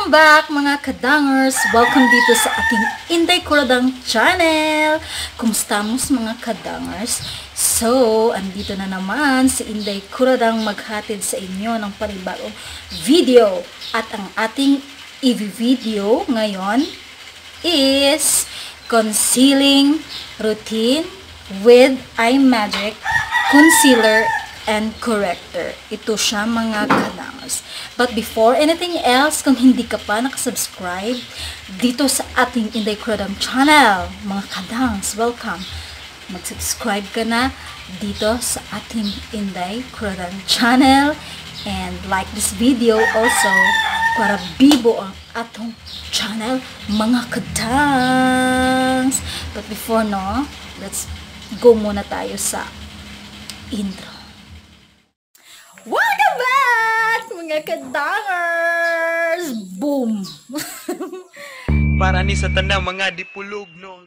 Welcome back mga kadangers! Welcome dito sa ating Inday Kuradang channel! Kumusta mo mga kadangers? So, andito na naman si Inday Kuradang maghatid sa inyo ng panibagong video. At ang ating i-video ngayon is Concealing Routine with Imagic Concealer and Corrector. Ito siya mga kadangers. But before anything else, kung hindi ka pa nakasubscribe dito sa ating Inday Kuradang channel, mga kadangs, welcome. Mag-subscribe ka na dito sa ating Inday Kuradang channel and like this video also para bibo ang atong channel, mga kadangs. But before let's go muna tayo sa intro. Welcome back, mga kadangers! Boom! Para ni sa tanang mga dipulog, no?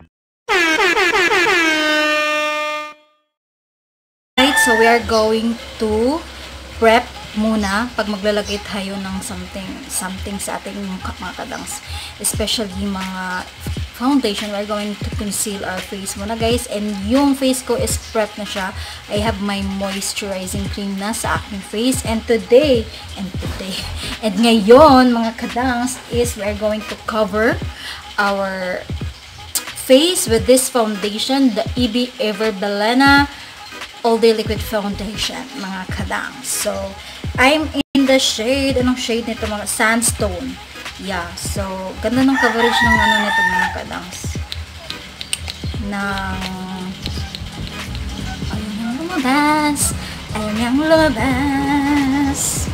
Right, so we are going to prep muna pag maglalagay tayo ng something sa ating mukha, mga kadangs. Especially mga foundation, we're going to conceal our face muna, guys. And yung face ko is prep na siya. I have my moisturizing cream na sa aking face. And ngayon, mga kadangs, is we're going to cover our face with this foundation, the EB Ever Belena All Day Liquid Foundation, mga kadangs. So, I'm in the shade, anong shade nito, mga sandstone. Yeah, so, ganda ng coverage ng nito mga kadangs. Ayun yung lumabas. Ayun yung lumabas.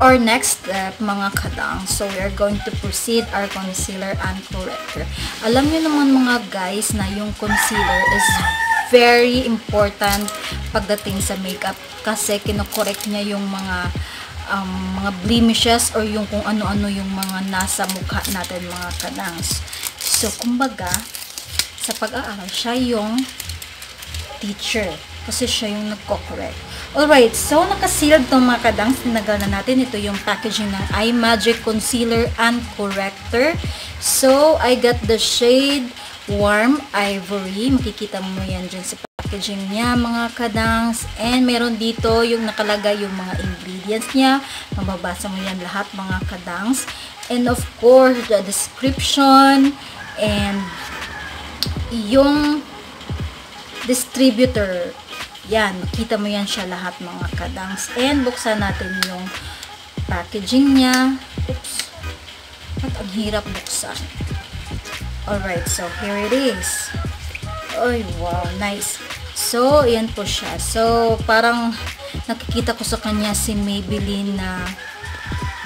Our next step, mga kadang, so we are going to proceed our concealer and corrector. Alam niyo naman mga guys na yung concealer is very important pagdating sa makeup kasi kinokorek niya yung mga blemishes or yung kung ano-ano yung mga nasa mukha natin, mga kadangs. So kumbaga sa pag-aaral siya yung teacher kasi siya yung nagko-correct. Alright, so nakasealed itong mga kadangs. Tinagal na natin. Ito yung packaging ng Imagic Concealer and Corrector. So, I got the shade Warm Ivory. Makikita mo yan dyan sa packaging niya, mga kadangs. And meron dito yung nakalagay yung mga ingredients niya. Mababasa mo yan lahat, mga kadangs. And of course, the description and yung distributor. Yan, makita mo yan siya lahat, mga kadangs. And buksan natin yung packaging niya. Oops. At ang hirap buksan. Alright, so here it is. Ay, wow, nice. So, yan po siya. So, parang nakikita ko sa kanya si Maybelline na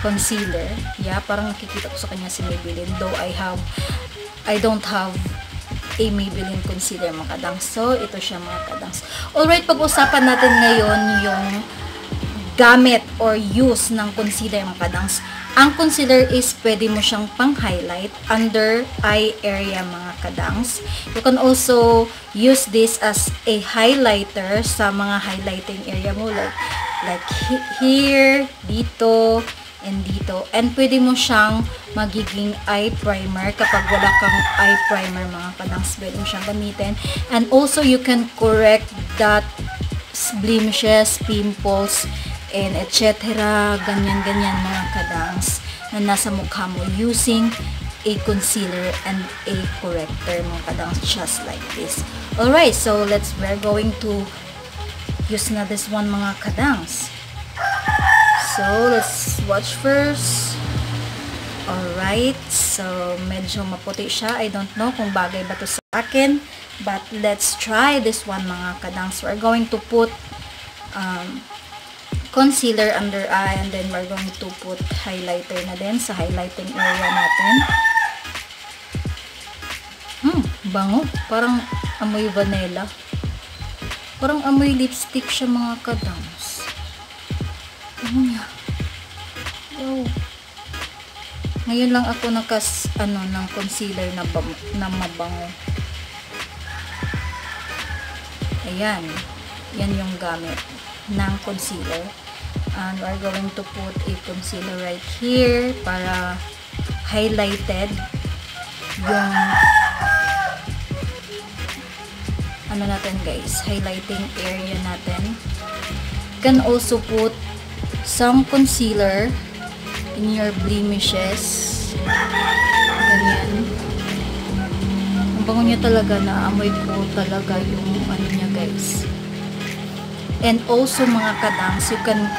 concealer. Yeah, parang nakikita ko sa kanya si Maybelline. Though I don't have a Maybelline concealer, mga kadangs. So, ito siya, mga kadangs. Alright, pag-usapan natin ngayon yung gamit or use ng concealer, mga kadangs. Ang concealer is pwede mo siyang pang-highlight under eye area, mga kadangs. You can also use this as a highlighter sa mga highlighting area mo, like here, dito, and dito. And pwede mo siyang magiging eye primer kapag wala kang eye primer, mga kadangs. Pwede mo siyang gamitin. And also, you can correct that blemishes, pimples, and etc. Ganyan-ganyan, mga kadangs, na nasa mukha mo using a concealer and a corrector, mga kadangs, just like this. Alright, so we're going to use na this one, mga kadangs. So, let's watch first. Alright, so medyo maputi siya. I don't know kung bagay ba to sa akin. But let's try this one mga kadangs. We're going to put concealer under eye, and then we're going to put highlighter na din sa highlighting area natin. Bango. Parang amoy vanilla. Parang amoy lipstick siya mga kadangs. Ano niya? Wow. Ngayon lang ako ng concealer na mabango. Ayan. Yan yung gamit ng concealer. And we're going to put a concealer right here para highlighted yung ano natin guys, highlighting area natin. You can also put some concealer in your blemishes. Ganyan. Ang bango niya talaga, na amoy ko talaga yung ano niya guys. And also mga kadangs, you can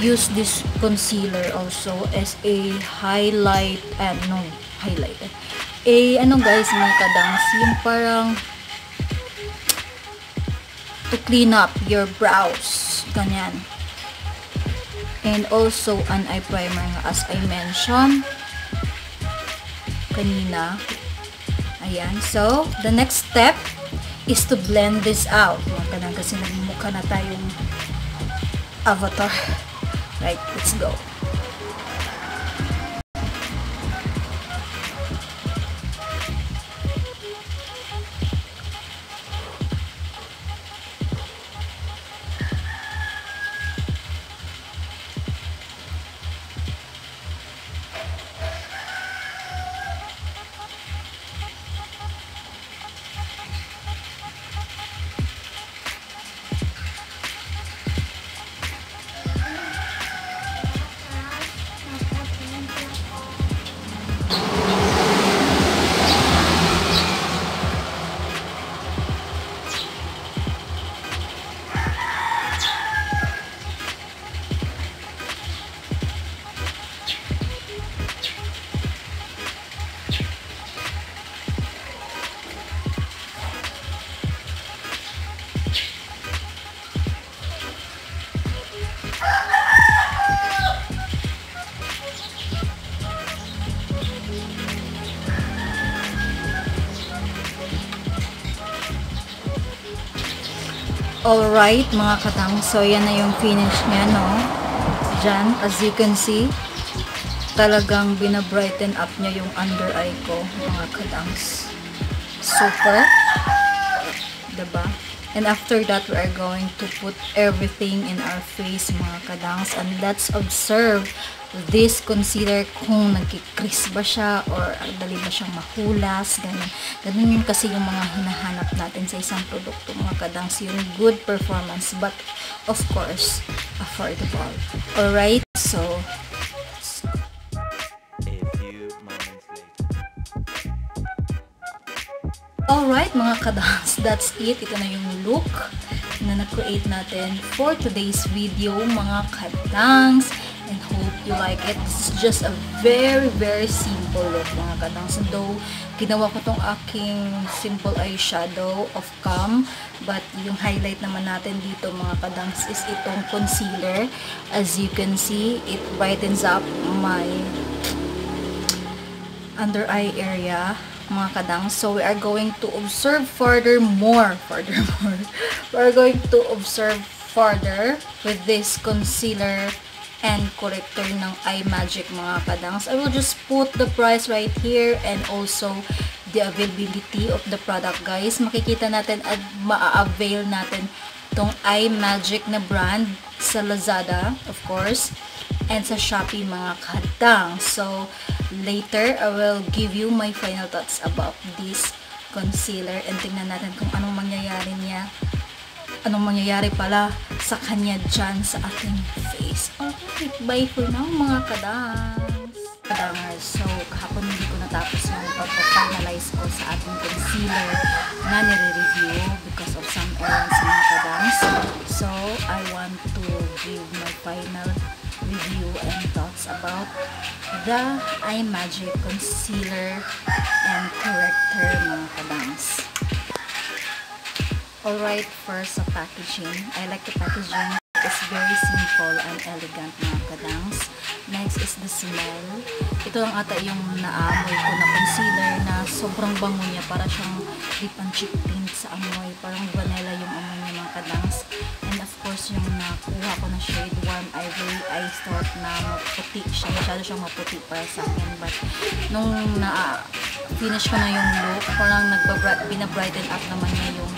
use this concealer also as a highlight, guys mga kadangs, yung parang to clean up your brows, ganyan. And also an eye primer nga, as I mentioned kanina. Ayan, so the next step is to blend this out mga kadangs, kasi nagmumukha na tayong avatar. Right, let's go. Alright mga katang, so yan na yung finish niya, no? Diyan, as you can see, talagang binabrighten up niya yung under eye ko mga katangs. Super, diba? And after that, we are going to put everything in our face mga kadangs, and let's observe this concealer kung nagkikris ba siya or dali ba siyang mahulas, ganun. Ganun yun kasi yung mga hinahanap natin sa isang produkto mga kadangs, yung good performance but of course affordable. Alright, so alright mga kadangs, that's it. Ito na yung look na na-create natin for today's video mga kadangs, and hope you like it. This is just a very simple look mga kadangs. Though ginawa ko tong aking simple eyeshadow of calm, but yung highlight naman natin dito mga kadangs is itong concealer. As you can see, it brightens up my under eye area mga kadang. So we are going to observe furthermore. We are going to observe further with this concealer and corrector ng Imagic mga kadangs. I will just put the price right here and also the availability of the product guys. Makikita natin at maa-avail natin tong Imagic na brand sa Lazada of course and sa Shopee mga kadang. So later I will give you my final thoughts about this concealer and tingnan natin kung anong mangyayari pala sa kanya dyan sa ating face. Alright, bye for now mga kadangers. So kahapon hindi ko natapos yung pag-finalize ko sa ating concealer na nire-review because of some errands mga kadangs. So, I want to give my final review and thoughts about the Imagic Concealer and Corrector mga kadangs. Alright, first sa packaging. I like the packaging. It's very simple and elegant mga kadangs. Next is the smell. Ito lang ata yung naamoy ko na concealer na sobrang bango niya. Para siyang dip and chip tint sa amoy. Parang vanilla yung amoy niya mga kadangs. And of course, yung nakuha ko na shade Warm Ivory, I thought na maputi siya. Masyado siyang maputi para sa akin. But nung finish ko na yung look, parang binabrighten up naman niya yung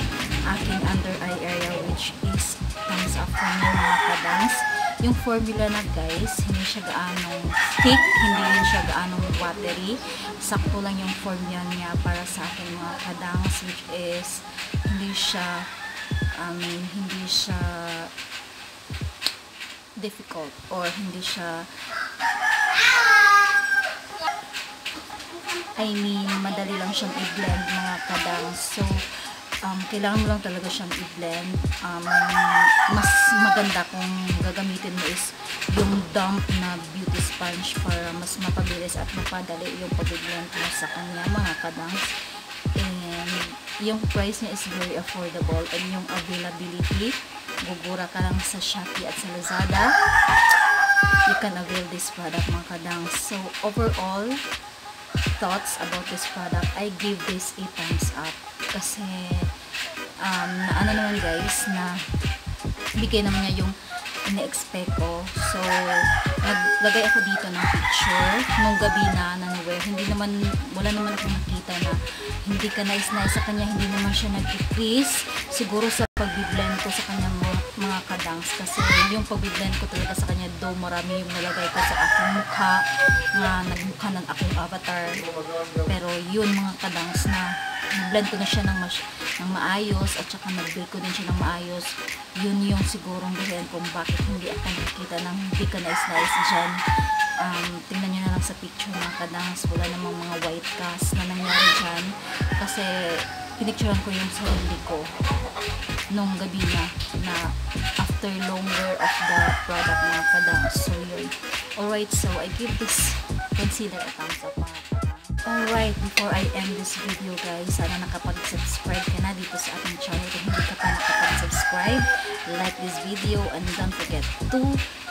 aking under eye area, which is thumbs up for me mga kadangs. Yung formula na guys, hindi siya gaanong thick, hindi rin siya gaanong watery. Sakto lang yung formula niya para sa akin mga kadangs, which is hindi siya difficult or hindi siya madali lang siyang i-blend mga kadangs. So kailangan mo lang talaga siyang i-blend. Mas maganda kung gagamitin mo is yung damp na beauty sponge para mas mapabilis at mapadali yung pag-blend mo sa kanya mga kadangs. And yung price niya is very affordable, and yung availability, gugura ka lang sa Shopee at sa Lazada, you can avail this product mga kadangs. So overall thoughts about this product, I give this a thumbs up kasi naano naman guys, na bigay naman niya yung ina-expect ko. So naglagay ako dito ng picture nung gabi na wear. Wala naman akong nakita na hindi ka nice sa kanya, hindi naman siya nag-decrease. Siguro sa pag-blend ko sa kanya mga kadangs, kasi yung pag-blend ko talaga sa kanya, though marami yung nalagay ko sa aking mukha, nga nagmukha ng aking avatar, pero yun mga kadangs, na nag-blend ko na siya ng maayos, at saka nag-bake ko din siya ng maayos. Yun yung sigurong dahilan kung bakit hindi ako nakikita ng hindi ka nice dyan. Tingnan nyo na lang sa picture mga kadangs, wala namang mga white cast na nangyari dyan, kasi pinicturean ko yung sarili ko nung gabi na after long wear of the product mga kadangs. So yun. Alright, so I give this concealer a thumbs up mga kadangs. Alright, before I end this video guys, sana nakapag-subscribe ka na dito sa ating channel. Kung hindi ka pa nakapag-subscribe, like this video and don't forget to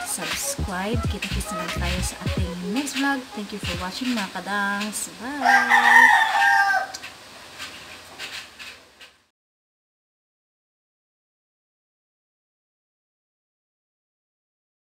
subscribe. Kita-kits na lang tayo sa ating next vlog. Thank you for watching mga kadangs. Bye!